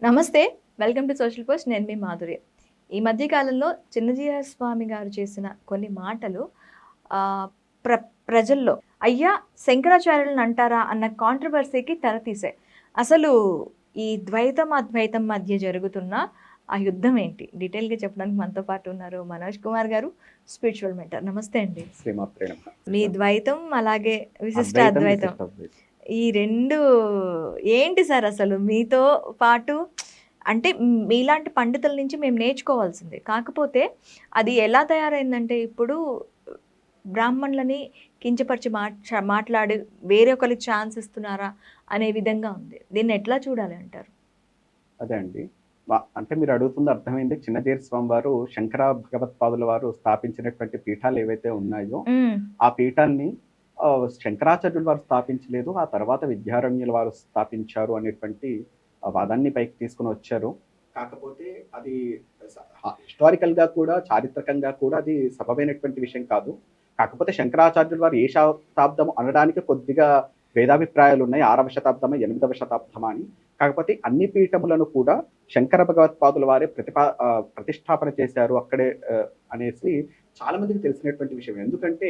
నమస్తే. Welcome to social post. నేను మీ మాధురి. ఈ మధ్య కాలంలో చిన్నజీవ స్వామి గారు చేసిన కొన్ని మాటలు ఆహ్, ప్ర ప్రజల్లో అయ్యా శంకరాచార్యులను అంటారా అన్న కాంట్రోవర్సీకి తెరతీసాయి. అసలు ఈ ద్వైతం, అద్వైతం మధ్య జరుగుతున్న ఆ యుద్ధం ఏంటి? డీటెయిల్‌గా చెప్పడానికి మనతో పాటు ఉన్నారు మనోజ్ కుమార్ గారు, స్పిరిచువల్ మెంటర్. నమస్తే అండి. శ్రీమాత్రే నమః. మీ ద్వైతం అలాగే విశిష్ట అద్వైతం, అద్వైతం విశిష్టాద్వైతం. ఈ 2 ఏంటి సార్ అసలు? మీతో పాటు అంటే మీలాంటి పండితుల నుంచి మేము నేర్చుకోవాల్సిందే. కాకపోతే అది ఎలా తయారైందంటే ఇప్పుడు బ్రాహ్మణులని కించపరిచి మాట్లాడి వేరే ఒకళ్ళకి ఛాన్స్ ఇస్తున్నారా అనే విధంగా ఉంది. దీన్ని ఎట్లా చూడాలి అంటారు? అదే అండి. అంటే మీరు అడుగుతుంది అర్థమైంది. చిన్నజీయర్ స్వామి వారు శంకర భగవత్పాదుల వారు స్థాపించినటువంటి పీఠాలు ఏవైతే ఉన్నాయో, హ్మ్. ఆ పీఠాల్ని శంకరాచార్యులు వారు స్థాపించలేదు. ఆ తర్వాత విద్యారణ్యుల వారు స్థాపించారు అనేటువంటి వాదాన్ని పైకి తీసుకొని వచ్చారు. కాకపోతే అది హిస్టారికల్‌గా కూడా, చారిత్రకంగా కూడా అది సబబైనటువంటి విషయం కాదు. కాకపోతే శంకరాచార్యులు వారు ఏ శతాబ్దం అనడానికి కొద్దిగా భేదాభిప్రాయాలున్నాయి. 6వ శతాబ్దమా, 8వ శతాబ్దమా అని. కాకపోతే అన్ని పీఠములను కూడా శంకర భగవత్పాదుల వారే ప్రతిష్టాపన చేశారు అక్కడే అనేసి చాలా మందికి తెలిసినటువంటి విషయం. ఎందుకంటే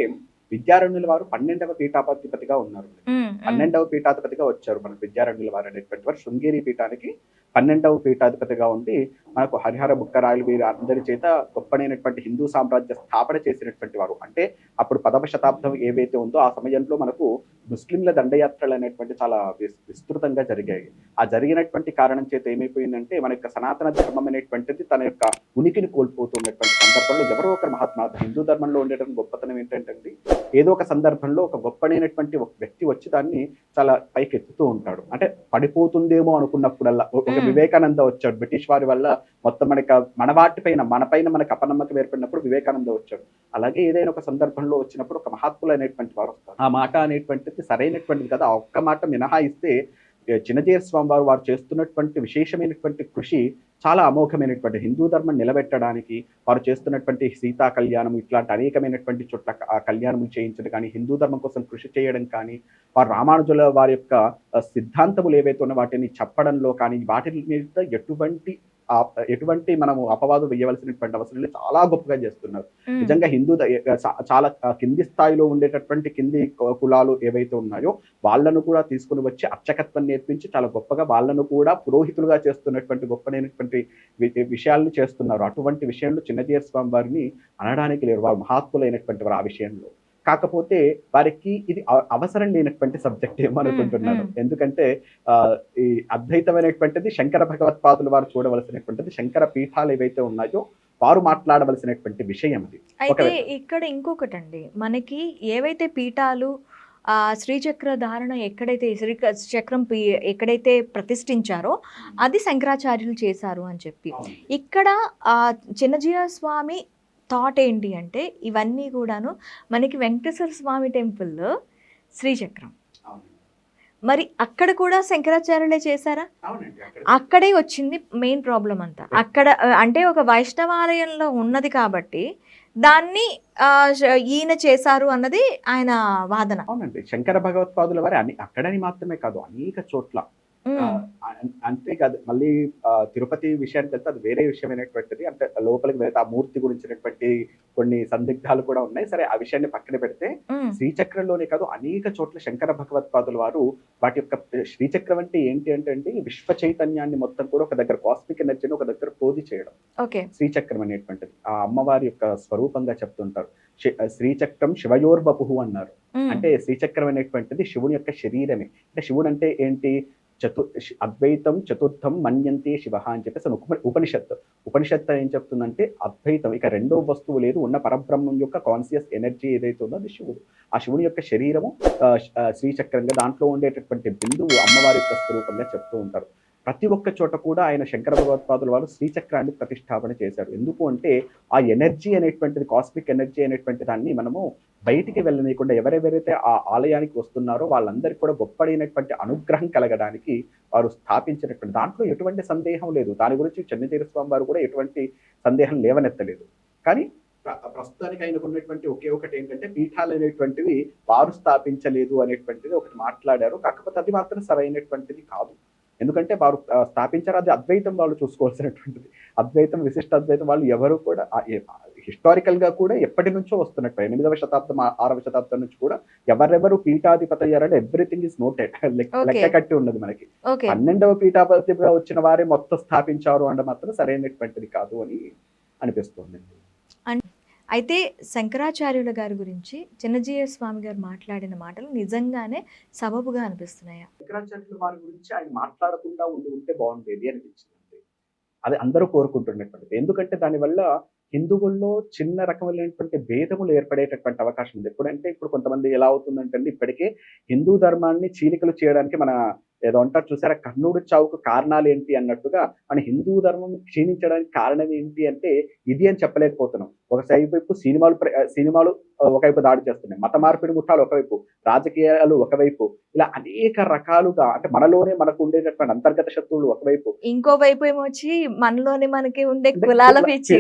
విద్యారణ్యుల వారు 12వ పీఠాధిపతిగా ఉన్నారు. హ్మ్. హ్మ్. 12వ పీఠాధిపతిగా వచ్చారు మనకు విద్యారణ్యుల వారు అనేటువంటి వారు. శృంగేరి పీఠానికి 12వ పీఠాధిపతిగా ఉండి మనకు హరిహర బుక్కరాయలు వీరి అందరి చేత గొప్పనైనటువంటి హిందూ సామ్రాజ్య స్థాపన చేసినటువంటి వారు. అంటే అప్పుడు 10వ శతాబ్దం ఏవైతే ఉందో ఆ సమయంలో మనకు ముస్లింల దండయాత్రలు అనేటువంటి చాలా విస్తృతంగా జరిగాయి. ఆ జరిగినటువంటి కారణం చేత ఏమైపోయిందంటే మన యొక్క సనాతన ధర్మం అనేటువంటిది తన యొక్క ఉనికిని కోల్పోతున్నటువంటి సందర్భంలో ఎవరో ఒకరు మహాత్మా హిందూ ధర్మంలో ఉండేటువంటి గొప్పతనం ఏంటంటే ఏదో ఒక సందర్భంలో ఒక గొప్పనైనటువంటి ఒక వ్యక్తి వచ్చి దాన్ని చాలా పైకి ఎత్తుతూ ఉంటాడు. అంటే పడిపోతుందేమో అనుకున్నప్పుడల్లా ఒక వివేకానంద వచ్చాడు. బ్రిటిష్ వారి వల్ల మొత్తం మన వాటిపైన మన పైన మనకు అపనమ్మకం ఏర్పడినప్పుడు వివేకానంద వచ్చాడు. అలాగే ఏదైనా ఒక సందర్భంలో వచ్చినప్పుడు ఒక మహాత్ములు అనేటువంటి వారు వస్తారు. ఆ మాట అనేటువంటిది సరైనటువంటిది కదా. ఆ ఒక్క మాట మినహాయిస్తే చిన్నజీయర్ స్వామి వారు చేస్తున్నటువంటి విశేషమైనటువంటి కృషి చాలా అమోఘమైనటువంటి హిందూ ధర్మం నిలబెట్టడానికి వారు చేస్తున్నటువంటి సీతా కళ్యాణం ఇట్లాంటి అనేకమైనటువంటి చోట్ల కళ్యాణములు చేయించడం కానీ, హిందూ ధర్మం కోసం కృషి చేయడం కానీ, వారు రామానుజుల వారి యొక్క సిద్ధాంతములు ఏవైతే ఉన్న వాటిని చెప్పడంలో కానీ, వాటి మీద ఎటువంటి మనము అపవాదు వేయవలసినటువంటి అవసరం లేదు. చాలా గొప్పగా చేస్తున్నారు. నిజంగా చాలా కింది స్థాయిలో ఉండేటటువంటి కింది కులాలు ఏవైతే ఉన్నాయో వాళ్ళను కూడా తీసుకొని వచ్చి అర్చకత్వం నేర్పించి చాలా గొప్పగా వాళ్ళను కూడా పురోహితులుగా చేస్తున్నటువంటి గొప్పనైనటువంటి విషయాలను చేస్తున్నారు. అటువంటి విషయంలో చిన్నజీయర్ స్వామి వారిని అనడానికి లేరు. వారు మహాత్ములైనటువంటి వారు ఆ విషయంలో. కాకపోతే వారికి ఇది అవసరం లేనటువంటి సబ్జెక్ట్ ఏమో అనుకుంటున్నాను. ఎందుకంటే ఈ అద్వైతం అనేటువంటిది శంకర భగవత్పాదులు వారు చూడవలసినటువంటిది. శంకర పీఠాలు ఏవైతే ఉన్నాయో వారు మాట్లాడవలసినటువంటి విషయం అది. అయితే ఇక్కడ ఇంకొకటండి. మనకి ఏవైతే పీఠాలు శ్రీచక్ర ధారణ ఎక్కడైతే చక్రం ఎక్కడైతే ప్రతిష్ఠించారో అది శంకరాచార్యులు చేశారు అని చెప్పి. ఇక్కడ చిన్నజీవ స్వామి థాట్ ఏంటి అంటే ఇవన్నీ కూడాను మనకి వెంకటేశ్వర స్వామి టెంపుల్‌లో శ్రీచక్రం. మరి అక్కడ కూడా శంకరాచార్యులే చేశారా? అక్కడే వచ్చింది మెయిన్ ప్రాబ్లమ్ అంతా. అక్కడ అంటే ఒక వైష్ణవాలయంలో ఉన్నది కాబట్టి దాన్ని ఈయన చేశారు అన్నది ఆయన వాదన. అవునండి. శంకర భగవత్పాదుల వారి అక్కడని మాత్రమే కాదు అనేక చోట్ల అంతేకాదు మళ్ళీ తిరుపతి విషయానికెళ్తే అది వేరే విషయమైనటువంటిది. అంటే లోపలికి వెళ్తే ఆ మూర్తి గురించినటువంటి కొన్ని సందిగ్ధాలు కూడా ఉన్నాయి. సరే ఆ విషయాన్ని పక్కన పెడితే శ్రీచక్రంలోనే కాదు అనేక చోట్ల శంకర భగవత్పాదుల వారు వాటి యొక్క శ్రీచక్రం అంటే ఏంటి అంటే అండి విశ్వ చైతన్యాన్ని మొత్తం కూడా ఒక దగ్గర కాస్మిక్ ఎనర్జీని ఒక దగ్గర పోది చేయడం. శ్రీచక్రం అనేటువంటిది ఆ అమ్మవారి యొక్క స్వరూపంగా చెప్తుంటారు. శ్రీచక్రం శివయోర్వపుః అన్నారు. అంటే శ్రీచక్రం అనేటువంటిది శివుని యొక్క శరీరమే. అంటే శివుడు అంటే ఏంటి? అద్వైతం చతుర్థం మన్యంతే శివ అని చెప్పేసి ఉపనిషత్తు ఏం చెప్తుందంటే అద్వైతం ఇక రెండో వస్తువు లేదు. ఉన్న పరబ్రహ్మం యొక్క కాన్షియస్ ఎనర్జీ ఏదైతే ఉందో అది శివుడు. ఆ శివుని యొక్క శరీరము శ్రీచక్రంగా దాంట్లో ఉండేటటువంటి బిందువు అమ్మవారి యొక్క స్వరూపంగా చెప్తూ ఉంటారు. ప్రతి ఒక్క చోట కూడా ఆయన శంకర భగవత్పాదుల వారు శ్రీచక్రాన్ని ప్రతిష్టాపన చేశారు. ఎందుకు అంటే ఆ ఎనర్జీ అనేటువంటిది కాస్మిక్ ఎనర్జీ అనేటువంటి దాన్ని మనము బయటికి వెళ్ళనీయకుండా ఎవరెవరైతే ఆ ఆలయానికి వస్తున్నారో వాళ్ళందరికీ కూడా గొప్పడైనటువంటి అనుగ్రహం కలగడానికి వారు స్థాపించినటువంటి దాంట్లో ఎటువంటి సందేహం లేదు. దాని గురించి చిన్నజీయర్ స్వామి వారు కూడా ఎటువంటి సందేహం లేవనెత్తలేదు. కానీ ప్రస్తుతానికి ఆయనకు ఉన్నటువంటి ఒకే ఒకటి ఏంటంటే పీఠాలు అనేటువంటివి వారు స్థాపించలేదు అనేటువంటిది ఒకటి మాట్లాడారు. కాకపోతే అది మాత్రం సరైనటువంటిది కాదు. ఎందుకంటే వారు స్థాపించారు, అది అద్వైతం వాళ్ళు చూసుకోవాల్సినటువంటిది. అద్వైతం, విశిష్ట అద్వైతం వాళ్ళు ఎవరు కూడా హిస్టారికల్ గా కూడా ఎప్పటి నుంచో వస్తున్నట్టు 8వ శతాబ్దం 6వ శతాబ్దం నుంచి కూడా ఎవరెవరు పీఠాధిపతి అయ్యారంటే ఎవ్రీథింగ్ ఇస్ నోటెడ్, లెక్క కట్టి ఉన్నది మనకి. 12వ పీఠాధిపతిగా వచ్చిన వారే మొత్తం స్థాపించారు అంటే మాత్రం సరైనటువంటిది కాదు అని అనిపిస్తుంది. అయితే శంకరాచార్యుల గారి గురించి చిన్నజీయ స్వామి గారు మాట్లాడిన మాటలు నిజంగానే సబబుగా అనిపిస్తున్నాయా? శంకరాచార్యుల వారి గురించి ఆయన మాట్లాడకుండా ఉంటే బాగుండేది అనిపించింది. అది అందరూ కోరుకుంటున్నటువంటిది. ఎందుకంటే దానివల్ల హిందువుల్లో చిన్న రకమైనటువంటి భేదములు ఏర్పడేటటువంటి అవకాశం ఉంది. ఎప్పుడంటే ఇప్పుడు కొంతమంది ఎలా అవుతుందంటే ఇప్పటికే హిందూ ధర్మాన్ని చీలికలు చేయడానికి మన ఏదో అంటారు చూసారా, కర్ణుడి చావుకు కారణాలు ఏంటి అన్నట్టుగా మన హిందూ ధర్మం క్షీణించడానికి కారణం ఏంటి అంటే ఇది అని చెప్పలేకపోతున్నాం. ఒకవైపు సినిమాలు ఒకవైపు దాడి చేస్తున్నాయి, మత మార్పిడి ముఠాలు ఒకవైపు, రాజకీయాలు ఒకవైపు, ఇలా అనేక రకాలుగా అంటే మనలోనే మనకు ఉండేటటువంటి అంతర్గత శత్రువులు ఒకవైపు, ఇంకో వైపు ఏమొచ్చి మనలోనే మనకి ఉండే కులాల పిచ్చి,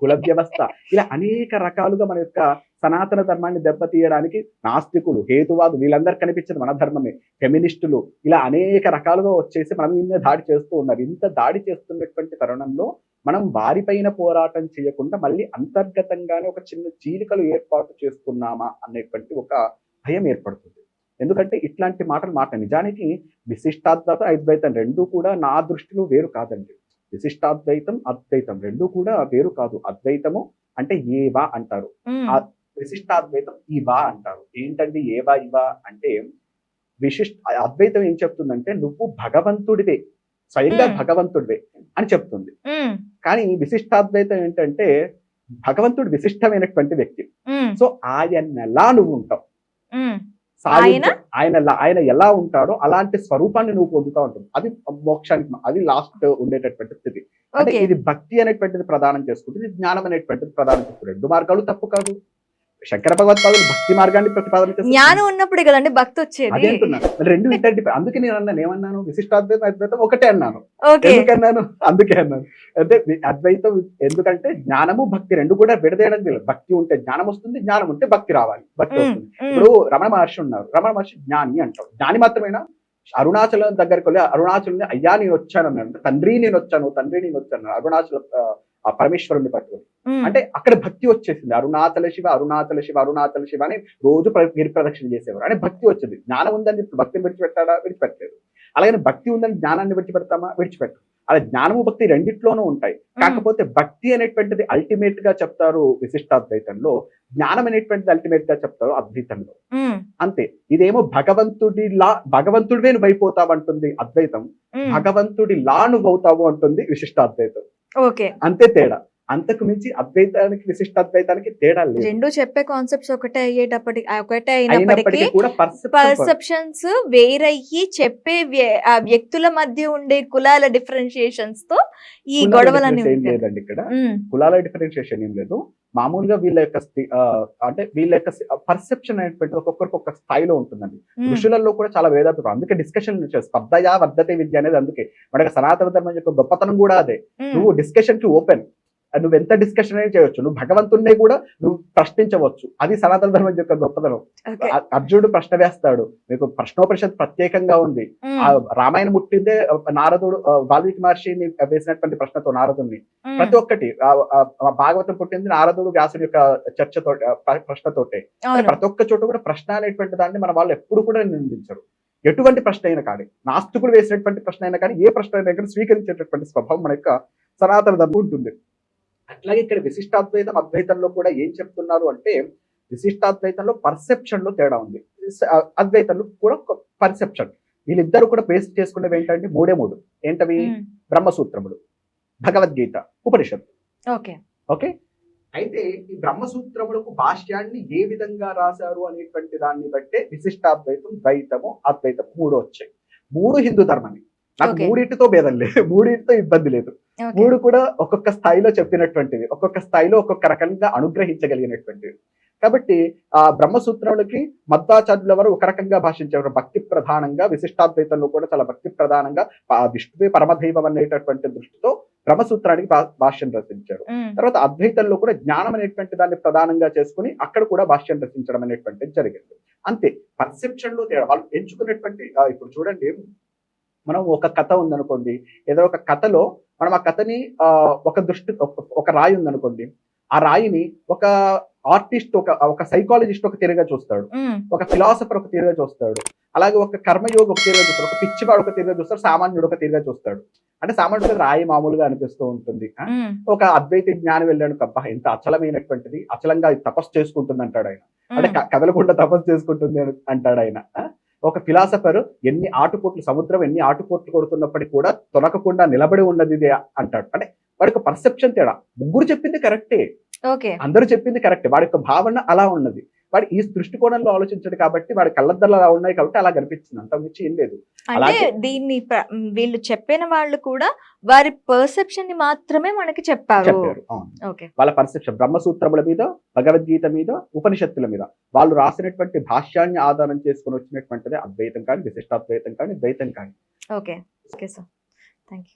కుల వ్యవస్థ, ఇలా అనేక రకాలుగా మన యొక్క సనాతన ధర్మాన్ని దెబ్బతీయడానికి నాస్తికులు, హేతువాదు వీళ్ళందరూ కనిపించేది మన ధర్మమే, ఫెమినిస్టులు, ఇలా అనేక రకాలుగా వచ్చేసి మనం మీద దాడి చేస్తూ ఉన్నారు. ఇంత దాడి చేస్తున్నటువంటి తరుణంలో మనం వారిపైన పోరాటం చేయకుండా మళ్ళీ అంతర్గతంగానే ఒక చిన్న చీలికలు ఏర్పాటు చేస్తున్నామా అనేటువంటి ఒక భయం ఏర్పడుతుంది. ఎందుకంటే ఇట్లాంటి మాటలు నిజానికి విశిష్టాద్వైతం, అద్వైతం రెండూ కూడా నా దృష్టిలో వేరు కాదండి. విశిష్టాద్వైతం, అద్వైతం రెండూ కూడా వేరు కాదు. అద్వైతము అంటే ఏవా అంటారు, విశిష్టాద్వైతం ఇవా అంటారు. ఏంటండి ఏవా ఇవా అంటే, అద్వైతం ఏం చెప్తుందంటే నువ్వు భగవంతుడివే, స్వయంగా భగవంతుడివే అని చెప్తుంది. కానీ విశిష్టాద్వైతం ఏంటంటే భగవంతుడు విశిష్టమైనటువంటి వ్యక్తి. సో ఆయనలా నువ్వు ఉంటావు, ఆయన ఎలా ఉంటాడో అలాంటి స్వరూపాన్ని నువ్వు పొందుతా ఉంటుంది. అది మోక్షానికి, అది లాస్ట్ ఉండేటటువంటి స్థితి. అంటే ఇది భక్తి అనేటువంటిది ప్రదానం చేసుకుంటుంది, జ్ఞానం అనేటువంటిది ప్రదానం చేసుకుంటుంది. 2 మార్గాలు తప్పు కాదు. శంకర భగవత్పాదులు భక్తి మార్గాన్ని ప్రతిపాదన చేస్తారు. జ్ఞానం ఉన్నప్పుడు కదండి భక్తి వచ్చేది. అదే అంటున్నాను, రెండు ఇంటర్ అందుకే నేను అన్నాను, ఏమన్నాను, విశిష్టాద్వైతం అద్వైతం ఒకటే అన్నాను. ఎందుకన్నాను, అందుకే అన్నాను. అంటే అద్వైతం ఎందుకంటే జ్ఞానము భక్తి రెండు కూడా విడదేయడం లేదు. భక్తి ఉంటే జ్ఞానం వస్తుంది, జ్ఞానం ఉంటే భక్తి రావాలి, భక్తి వస్తుంది. ఇప్పుడు రమణ మహర్షి ఉన్నారు, రమణ మహర్షి జ్ఞాని అంటారు. జ్ఞాని మాత్రమేనా? అరుణాచలం దగ్గరికి వెళ్ళి అరుణాచలం అయ్యా నేను వచ్చాను అన్నాడు, తండ్రి నేను వచ్చాను అరుణాచల ఆ పరమేశ్వరుని పట్టుకుని. అంటే అక్కడ భక్తి వచ్చేసింది. అరుణాచల శివ అరుణాచల శివ అరుణాచల శివ అని రోజు గిరి ప్రదక్షిణ చేసేవారు. అంటే భక్తి వచ్చింది. జ్ఞానం ఉందని భక్తిని విడిచిపెట్టాడా? విడిచిపెట్టలేదు. అలాగే భక్తి ఉందని జ్ఞానాన్ని విడిచిపెడతామా? విడిచిపెట్టు. అలా జ్ఞానము భక్తి రెండిట్లోనూ ఉంటాయి. కాకపోతే భక్తి అనేటువంటిది అల్టిమేట్ గా చెప్తారు విశిష్టాద్వైతంలో, జ్ఞానం అనేటువంటిది అల్టిమేట్ గా చెప్తారు అద్వైతంలో. అంతే. ఇదేమో భగవంతుడివే నువ్వు అయిపోతావు అంటుంది అద్వైతం, భగవంతుడిలా నువ్వు అవుతావు అంటుంది విశిష్టాద్వైతం. అంతే తేడా. అంతకు మించి అద్వైతానికి విశిష్టాద్వైతానికి తేడా లేదు. రెండు చెప్పే కాన్సెప్ట్స్ ఒకటే అయినప్పటికీ కూడా పర్సెప్షన్స్ వేరయ్యి చెప్పే వ్యక్తుల మధ్య ఉండే కులాల డిఫరెన్షియేషన్స్ తో ఈ గొడవలన్నీ లేదండి. ఇక్కడ కులాల డిఫరెన్షియేషన్ ఏం లేదు. మామూలుగా వీళ్ళ యొక్క పర్సెప్షన్ అనేటువంటి ఒక్కొక్కరికి ఒక స్థాయిలో ఉంటుందండి. ఋషులలో కూడా చాలా వేదాలు, అందుకే డిస్కషన్ స్పర్ధయా వర్ధతే విద్య అనేది. అందుకే మనకి సనాతన ధర్మం యొక్క గొప్పతనం కూడా అదే. నువ్వు డిస్కషన్ కి ఓపెన్, నువ్వు ఎంత డిస్కషన్ అనేది చేయవచ్చు, నువ్వు భగవంతుడిని కూడా నువ్వు ప్రశ్నించవచ్చు. అది సనాతన ధర్మం యొక్క గొప్పతనం. అర్జునుడు ప్రశ్న వేస్తాడు, మీకు ప్రశ్నోపనిషత్ ప్రత్యేకంగా ఉంది. ఆ రామాయణం ముట్టిందే నారదుడు వాల్మీకి మహర్షిని వేసినటువంటి ప్రశ్నతో నారదుని. ప్రతి ఒక్కటి భాగవతం పుట్టింది నారదుడు వ్యాసుని యొక్క చర్చతో ప్రశ్నతోటే. ప్రతి ఒక్క చోట కూడా ప్రశ్న అనేటువంటి దాన్ని మన వాళ్ళు ఎప్పుడు కూడా నిందించరు. ఎటువంటి ప్రశ్న అయినా కానీ, నాస్తికుడు వేసినటువంటి ప్రశ్న అయినా కానీ, ఏ ప్రశ్న అయినా కానీ స్వీకరించేటటువంటి స్వభావం మన యొక్క సనాతన ధర్మం ఉంటుంది. అట్లాగే ఇక్కడ విశిష్టాద్వైతం అద్వైతంలో కూడా ఏం చెప్తున్నారు అంటే, విశిష్టాద్వైతంలో పర్సెప్షన్ లో తేడా ఉంది, అద్వైతంలో కూడా పర్సెప్షన్. వీళ్ళిద్దరు కూడా బేస్ చేసుకునేవి ఏంటంటే మూడే మూడు. ఏంటవి? బ్రహ్మసూత్రములు, భగవద్గీత, ఉపనిషత్తు. ఓకే. అయితే ఈ బ్రహ్మసూత్రములకు భాష్యాన్ని ఏ విధంగా రాశారు అనేటువంటి దాన్ని బట్టే విశిష్టాద్వైతం, ద్వైతము, అద్వైతం మూడు వచ్చాయి. మూడు హిందూ ధర్మమే. నాకు మూడింటితో భేదం లేదు, మూడింటితో ఇబ్బంది లేదు. మూడు కూడా ఒక్కొక్క స్థాయిలో చెప్పినటువంటివి, ఒక్కొక్క స్థాయిలో ఒక్కొక్క రకంగా అనుగ్రహించగలిగినటువంటివి. కాబట్టి ఆ బ్రహ్మసూత్రములకి మధ్వాచార్యుల వారు ఒక రకంగా భాషించారు, భక్తి ప్రధానంగా. విశిష్టాద్వైతంలో కూడా చాలా భక్తి ప్రధానంగా విష్ణువే పరమదైవం అనేటటువంటి దృష్టితో బ్రహ్మసూత్రానికి భాష్యం రచించారు. తర్వాత అద్వైతంలో కూడా జ్ఞానం అనేటువంటి దాన్ని ప్రధానంగా చేసుకుని అక్కడ కూడా భాష్యం రచించడం అనేటువంటిది జరిగింది. అంతే. పర్సెప్షన్ లో తేడా వాళ్ళు ఎంచుకున్నటువంటి. ఇప్పుడు చూడండి, మనం ఒక కథ ఉందనుకోండి, ఏదో ఒక కథలో మనం ఆ కథని ఒక రాయి ఉందనుకోండి, ఆ రాయిని ఒక ఆర్టిస్ట్ ఒక సైకాలజిస్ట్ ఒక తీరుగా చూస్తాడు, ఒక ఫిలాసఫర్ ఒక తీరుగా చూస్తాడు, అలాగే ఒక కర్మయోగి ఒక తీరుగా చూస్తాడు, ఒక పిచ్చివాడు ఒక తీరుగా చూస్తాడు, సామాన్యుడు ఒక తీరుగా చూస్తాడు. అంటే సామాన్యుడు రాయి మామూలుగా అనిపిస్తూ ఉంటుంది. ఒక అద్వైత జ్ఞానం వెళ్ళాడు, అబ్బా ఎంత అచలమైనటువంటిది, అచలంగా తపస్సు చేసుకుంటుంది అంటాడు ఆయన. అంటే కదలకుండా తపస్సు చేసుకుంటుంది అంటాడు ఆయన. ఒక ఫిలాసఫర్ సముద్రం ఎన్ని ఆటుపోట్లు కొడుతున్నప్పటికీ కూడా తొలకకుండా నిలబడి ఉన్నది ఇదే అంటాడు. అంటే వాడి యొక్క పర్సెప్షన్ తేడా. ముగ్గురు చెప్పింది కరెక్టే, ఓకే, అందరూ చెప్పింది కరెక్టే, వాడి యొక్క భావన అలా ఉన్నది. వాడు ఈ దృష్టికోణంలో ఆలోచించాడు కాబట్టి వాడి కళ్ళద్దలు అలా ఉన్నాయి కాబట్టి అలా కనిపించింది, అంత మించి ఏం లేదు. అంటే అలాగే దీన్ని వీళ్ళు చెప్పిన వాళ్ళు కూడా వారి పర్సెప్షన్ ని మాత్రమే మనకి చెప్పారు. చెప్పారు. అవును. ఓకే, వాళ్ళ పర్సెప్షన్ బ్రహ్మసూత్రముల మీద, భగవద్గీత మీద, ఉపనిషత్తుల మీద వాళ్ళు రాసినటువంటి భాష్యాన్ని ఆధారం చేసుకుని వచ్చినటువంటిది అద్వైతం కానీ, విశిష్టాద్వైతం కానీ, ద్వైతం కానీ. Okay, okay sir, thank you.